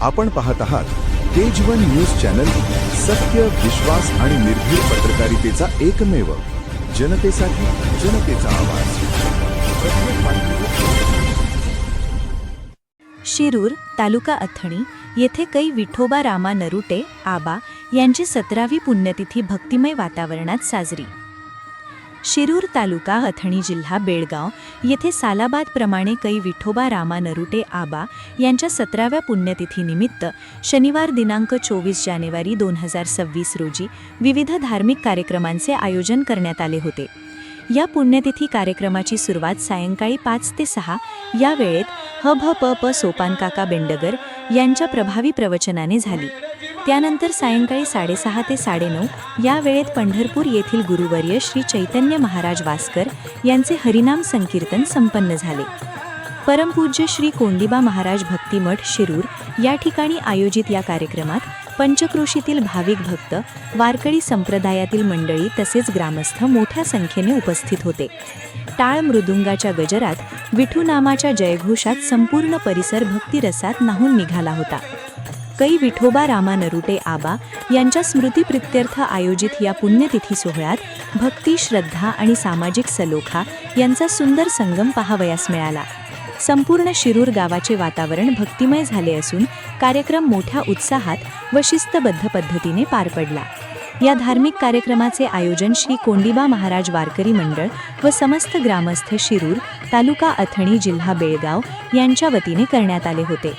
आपण पाहत आहात तेजवन न्यूज चॅनल, सत्य, विश्वास आणि निर्भीड पत्रकारितेचा एकमेव, जनतेसाठी, जनतेचा आवाज। शिरूर तालुका अथणी येथे कै विठोबा रामा नरुटे आबा यांची 17वी पुण्यतिथी भक्तिमय वातावरणात साजरी। शिरूर तालुका अथणी जिल्हा बेळगाव येथे सालाबाद प्रमाणे कै विठोबा रामा नरुटे आबा यांच्या 17व्या पुण्यतिथीनिमित्त शनिवार दिनांक 24 जानेवारी 2026 रोजी विविध धार्मिक कार्यक्रमांचे आयोजन करण्यात आले होते। या पुण्यतिथी कार्यक्रमाची सुरुवात सायंकाळी 5 ते 6 या वेळेत ह.भ.प. सोपानकाका बेंडगर यांच्या प्रभावी प्रवचनाने झाली। त्यानंतर सायंकाळी 6:30 ते 9:30 या वेळेत पंढरपूर येथील गुरुवर्य श्री चैतन्य महाराज वास्कर यांचे हरिनाम संकीर्तन संपन्न झाले। परमपूज्य श्री कोंडिबा महाराज भक्तिमठ शिरूर या ठिकाणी आयोजित या कार्यक्रमात पंचक्रोशीतील भाविक भक्त, वारकरी संप्रदायातील मंडळी तसेच ग्रामस्थ मोठ्या संख्येने उपस्थित होते। टाळ मृदुंगाच्या गजरात विठू नामाच्या जयघोषात संपूर्ण परिसर भक्तिरसात न्हाऊन निघाला होता। कै विठोबा रामा नरुटे आबा यांच्या स्मृतिप्रित्यर्थ आयोजित या पुण्यतिथी सोहळ्यात भक्ती, श्रद्धा आणि सामाजिक सलोखा यांचा सुंदर संगम पाहावयास मिळाला। संपूर्ण शिरूर गावाचे वातावरण भक्तिमय झाले असून कार्यक्रम मोठ्या उत्साहात व शिस्तबद्ध पद्धतीने पार पडला। या धार्मिक कार्यक्रमाचे आयोजन श्री कोंडिबा महाराज वारकरी मंडळ व समस्त ग्रामस्थ शिरूर तालुका अथणी जिल्हा बेळगाव यांच्या वतीने करण्यात आले होते।